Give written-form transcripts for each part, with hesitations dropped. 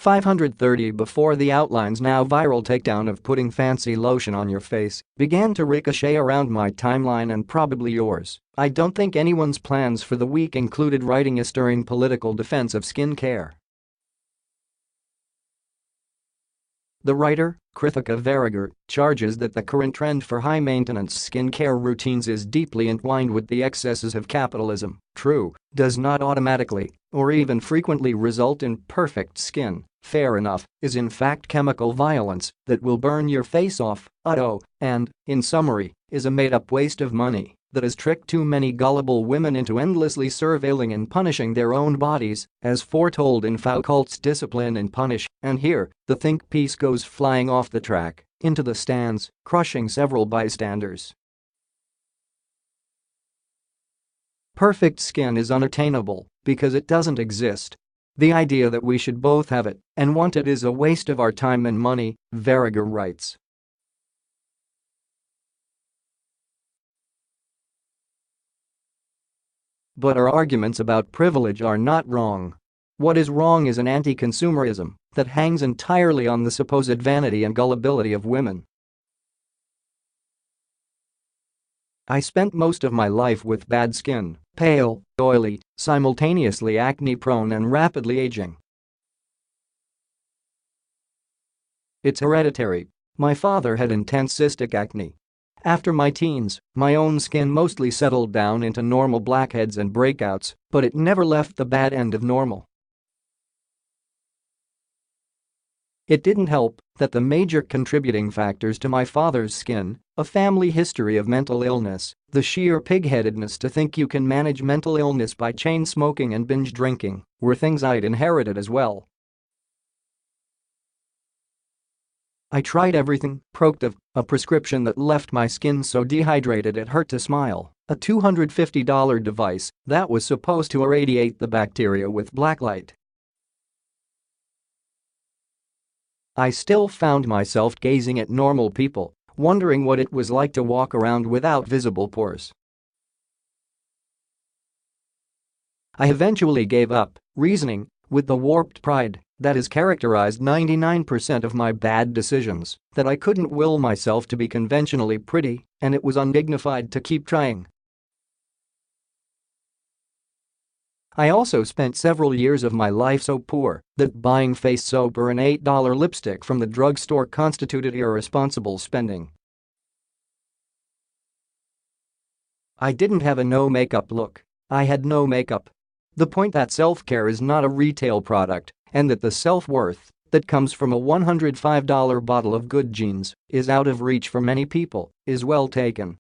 530 before the outlines now viral takedown of putting fancy lotion on your face began to ricochet around my timeline and probably yours. I don't think anyone's plans for the week included writing a stirring political defense of skincare. The writer, Krithika Varagar, charges that the current trend for high-maintenance skincare routines is deeply entwined with the excesses of capitalism. True, does not automatically, or even frequently result in perfect skin. Fair enough, is in fact chemical violence that will burn your face off, and, in summary, is a made-up waste of money that has tricked too many gullible women into endlessly surveilling and punishing their own bodies, as foretold in Foucault's Discipline and Punish, and here, the think piece goes flying off the track, into the stands, crushing several bystanders. Perfect skin is unattainable because it doesn't exist. The idea that we should both have it and want it is a waste of our time and money, Varagar writes. But our arguments about privilege are not wrong. What is wrong is an anti-consumerism that hangs entirely on the supposed vanity and gullibility of women. I spent most of my life with bad skin, pale, oily, simultaneously acne-prone and rapidly aging. It's hereditary. My father had intense cystic acne. After my teens, my own skin mostly settled down into normal blackheads and breakouts, but it never left the bad end of normal. It didn't help that the major contributing factors to my father's skin, a family history of mental illness, the sheer pig-headedness to think you can manage mental illness by chain smoking and binge drinking, were things I'd inherited as well. I tried everything, Proctiv, a prescription that left my skin so dehydrated it hurt to smile, a $250 device that was supposed to irradiate the bacteria with blacklight. I still found myself gazing at normal people, wondering what it was like to walk around without visible pores. I eventually gave up, reasoning, with the warped pride that has characterized 99% of my bad decisions, that I couldn't will myself to be conventionally pretty and it was undignified to keep trying. I also spent several years of my life so poor that buying face soap or an $8 lipstick from the drugstore constituted irresponsible spending. I didn't have a no-makeup look. I had no makeup. The point that self-care is not a retail product and that the self-worth that comes from a $105 bottle of good jeans is out of reach for many people is well taken.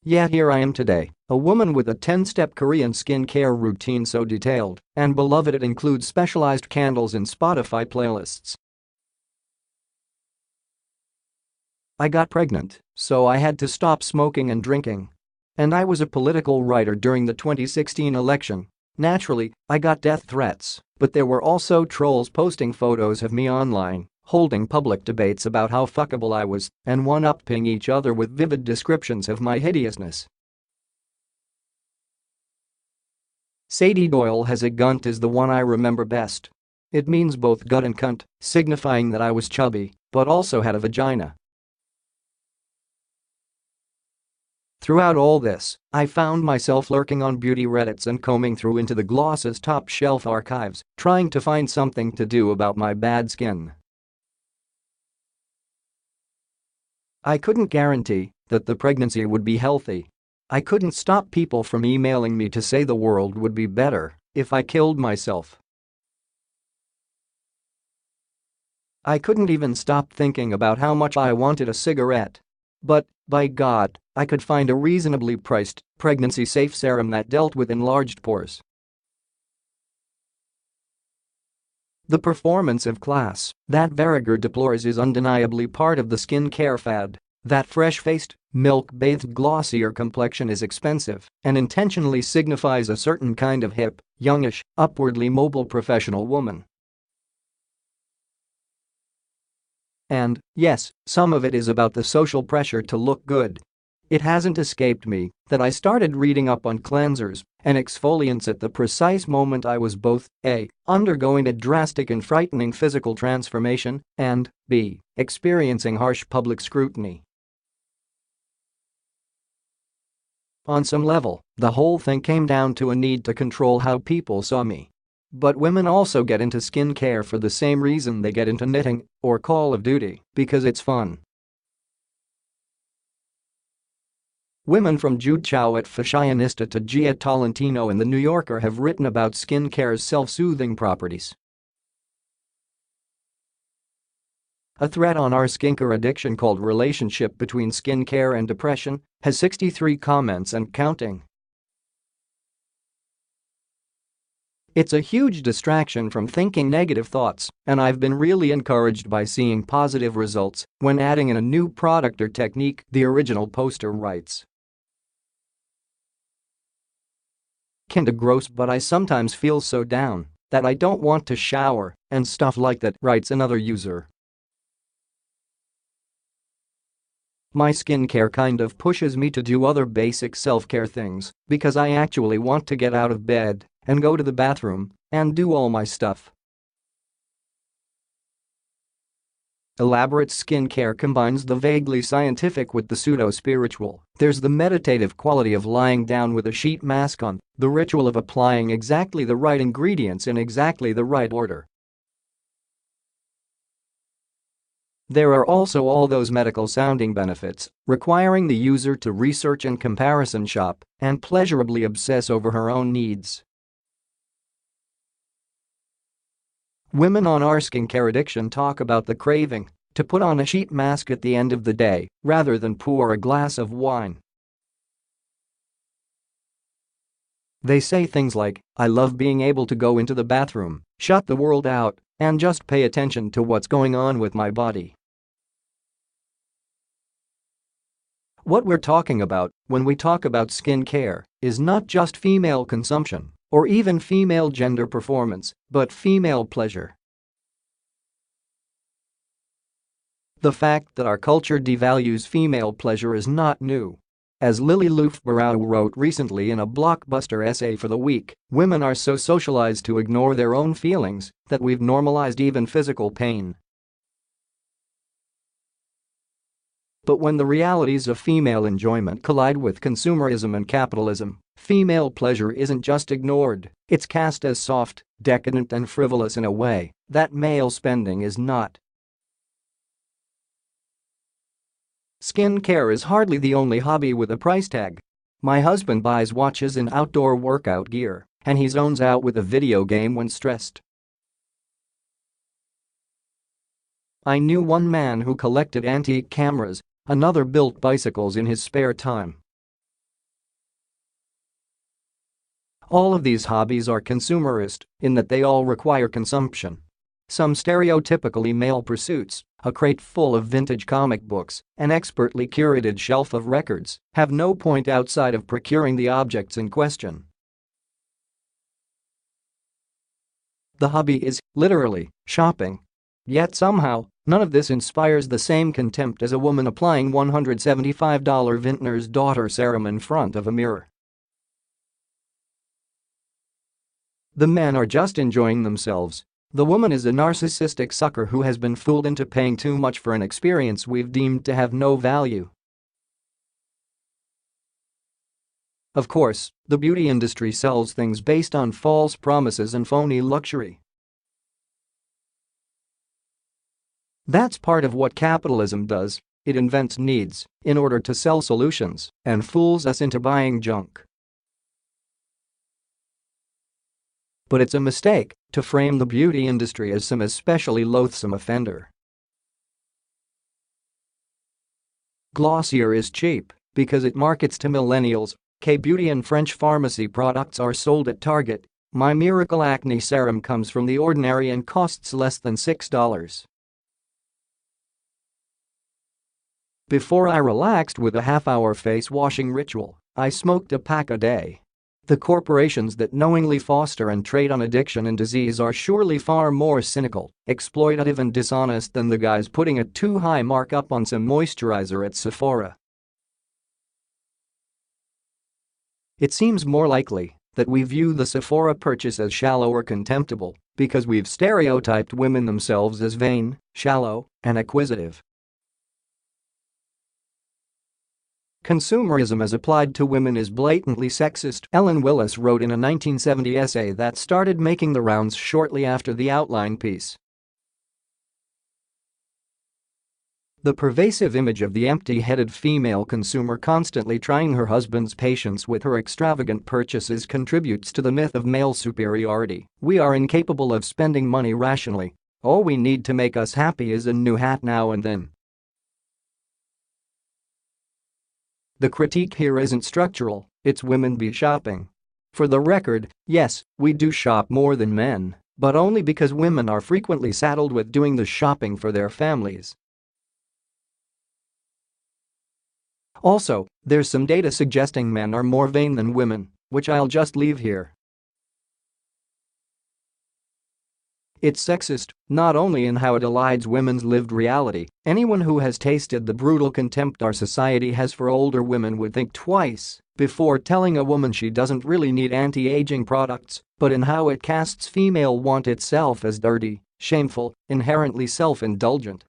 Yet here I am today, a woman with a 10-step Korean skincare routine so detailed and beloved it includes specialized candles in Spotify playlists. I got pregnant, so I had to stop smoking and drinking. And I was a political writer during the 2016 election. Naturally, I got death threats, but there were also trolls posting photos of me online, holding public debates about how fuckable I was, and one-upping each other with vivid descriptions of my hideousness. Sadie Doyle has a gunt is the one I remember best. It means both gut and cunt, signifying that I was chubby, but also had a vagina. Throughout all this, I found myself lurking on beauty Reddits and combing through into the Gloss's top-shelf archives, trying to find something to do about my bad skin. I couldn't guarantee that the pregnancy would be healthy. I couldn't stop people from emailing me to say the world would be better if I killed myself. I couldn't even stop thinking about how much I wanted a cigarette. But, by God, I could find a reasonably priced, pregnancy-safe serum that dealt with enlarged pores. The performance of class that Varagar deplores is undeniably part of the skincare fad. That fresh-faced, milk-bathed glossier complexion is expensive and intentionally signifies a certain kind of hip, youngish, upwardly mobile professional woman. And, yes, some of it is about the social pressure to look good. It hasn't escaped me that I started reading up on cleansers and exfoliants at the precise moment I was both A. undergoing a drastic and frightening physical transformation and B. experiencing harsh public scrutiny. On some level, the whole thing came down to a need to control how people saw me. But women also get into skincare for the same reason they get into knitting or Call of Duty, because it's fun. Women from Jude Chow at Fashionista to Gia Tolentino in The New Yorker have written about skincare's self-soothing properties. A thread on our skincare addiction called Relationship Between Skincare and Depression has 63 comments and counting. It's a huge distraction from thinking negative thoughts, and I've been really encouraged by seeing positive results when adding in a new product or technique, the original poster writes. Kinda gross, but I sometimes feel so down that I don't want to shower and stuff like that, writes another user. My skincare kind of pushes me to do other basic self-care things because I actually want to get out of bed and go to the bathroom and do all my stuff. Elaborate skincare combines the vaguely scientific with the pseudo-spiritual. There's the meditative quality of lying down with a sheet mask on, the ritual of applying exactly the right ingredients in exactly the right order. There are also all those medical-sounding benefits, requiring the user to research and comparison shop and pleasurably obsess over her own needs. Women on our skincare addiction talk about the craving to put on a sheet mask at the end of the day rather than pour a glass of wine. They say things like, "I love being able to go into the bathroom, shut the world out, and just pay attention to what's going on with my body." What we're talking about when we talk about skincare is not just female consumption or even female gender performance, but female pleasure. The fact that our culture devalues female pleasure is not new. As Lily Loufbarou wrote recently in a blockbuster essay for The Week, women are so socialized to ignore their own feelings that we've normalized even physical pain. But when the realities of female enjoyment collide with consumerism and capitalism, female pleasure isn't just ignored, it's cast as soft, decadent and frivolous in a way that male spending is not. Skincare is hardly the only hobby with a price tag. My husband buys watches and outdoor workout gear, and he zones out with a video game when stressed. I knew one man who collected antique cameras, another built bicycles in his spare time. All of these hobbies are consumerist in that they all require consumption. Some stereotypically male pursuits, a crate full of vintage comic books, an expertly curated shelf of records, have no point outside of procuring the objects in question. The hobby is, literally, shopping. Yet somehow, none of this inspires the same contempt as a woman applying $175 Vintner's Daughter serum in front of a mirror. The men are just enjoying themselves. The woman is a narcissistic sucker who has been fooled into paying too much for an experience we've deemed to have no value. Of course, the beauty industry sells things based on false promises and phony luxury. That's part of what capitalism does. It invents needs in order to sell solutions and fools us into buying junk. But it's a mistake to frame the beauty industry as some especially loathsome offender. Glossier is cheap because it markets to millennials. K-beauty and French pharmacy products are sold at Target. My Miracle Acne Serum comes from The Ordinary and costs less than $6. Before I relaxed with a half-hour face-washing ritual, I smoked a pack a day. The corporations that knowingly foster and trade on addiction and disease are surely far more cynical, exploitative and dishonest than the guys putting a too high markup on some moisturizer at Sephora. It seems more likely that we view the Sephora purchase as shallow or contemptible because we've stereotyped women themselves as vain, shallow, and acquisitive. Consumerism as applied to women is blatantly sexist, Ellen Willis wrote in a 1970 essay that started making the rounds shortly after the outline piece. The pervasive image of the empty-headed female consumer constantly trying her husband's patience with her extravagant purchases contributes to the myth of male superiority. We are incapable of spending money rationally. All we need to make us happy is a new hat now and then. The critique here isn't structural, it's women be shopping. For the record, yes, we do shop more than men, but only because women are frequently saddled with doing the shopping for their families. Also, there's some data suggesting men are more vain than women, which I'll just leave here. It's sexist, not only in how it elides women's lived reality. Anyone who has tasted the brutal contempt our society has for older women would think twice before telling a woman she doesn't really need anti-aging products, but in how it casts female want itself as dirty, shameful, inherently self-indulgent.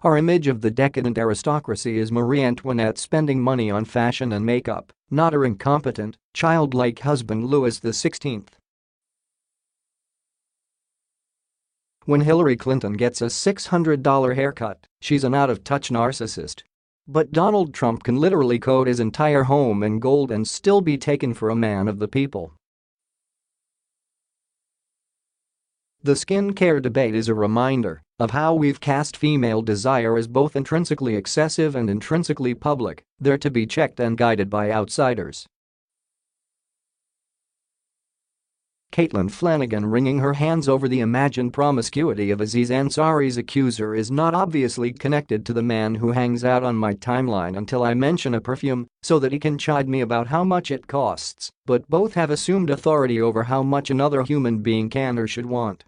Our image of the decadent aristocracy is Marie Antoinette spending money on fashion and makeup, not her incompetent, childlike husband Louis XVI. When Hillary Clinton gets a $600 haircut, she's an out-of-touch narcissist. But Donald Trump can literally coat his entire home in gold and still be taken for a man of the people. The skincare debate is a reminder of how we've cast female desire as both intrinsically excessive and intrinsically public, they're to be checked and guided by outsiders. Caitlin Flanagan wringing her hands over the imagined promiscuity of Aziz Ansari's accuser is not obviously connected to the man who hangs out on my timeline until I mention a perfume so that he can chide me about how much it costs, but both have assumed authority over how much another human being can or should want.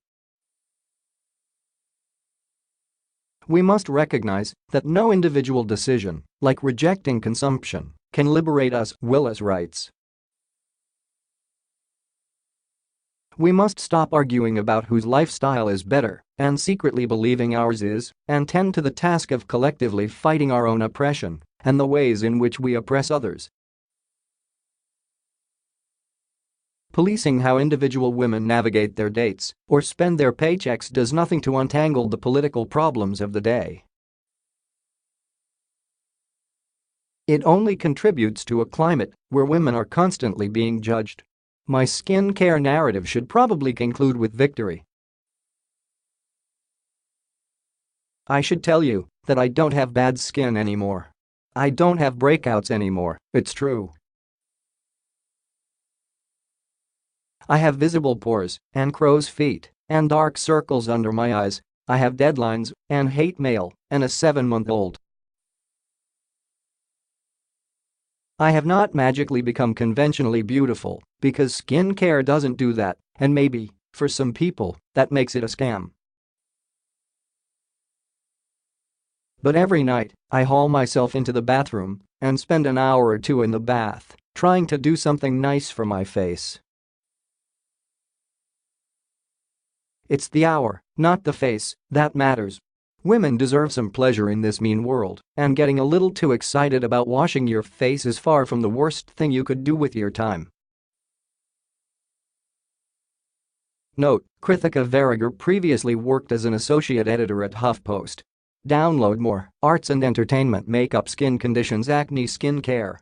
We must recognize that no individual decision, like rejecting consumption, can liberate us, Willis writes. We must stop arguing about whose lifestyle is better and secretly believing ours is, and tend to the task of collectively fighting our own oppression and the ways in which we oppress others. Policing how individual women navigate their dates or spend their paychecks does nothing to untangle the political problems of the day. It only contributes to a climate where women are constantly being judged. My skincare narrative should probably conclude with victory. I should tell you that I don't have bad skin anymore. I don't have breakouts anymore, it's true. I have visible pores and crow's feet and dark circles under my eyes. I have deadlines and hate mail and a 7-month-old. I have not magically become conventionally beautiful because skincare doesn't do that, and maybe, for some people, that makes it a scam. But every night, I haul myself into the bathroom and spend an hour or two in the bath trying to do something nice for my face. It's the hour, not the face, that matters. Women deserve some pleasure in this mean world, and getting a little too excited about washing your face is far from the worst thing you could do with your time. Note: Krithika Varigar previously worked as an associate editor at HuffPost. Download more arts and entertainment, makeup, skin conditions, acne, skincare,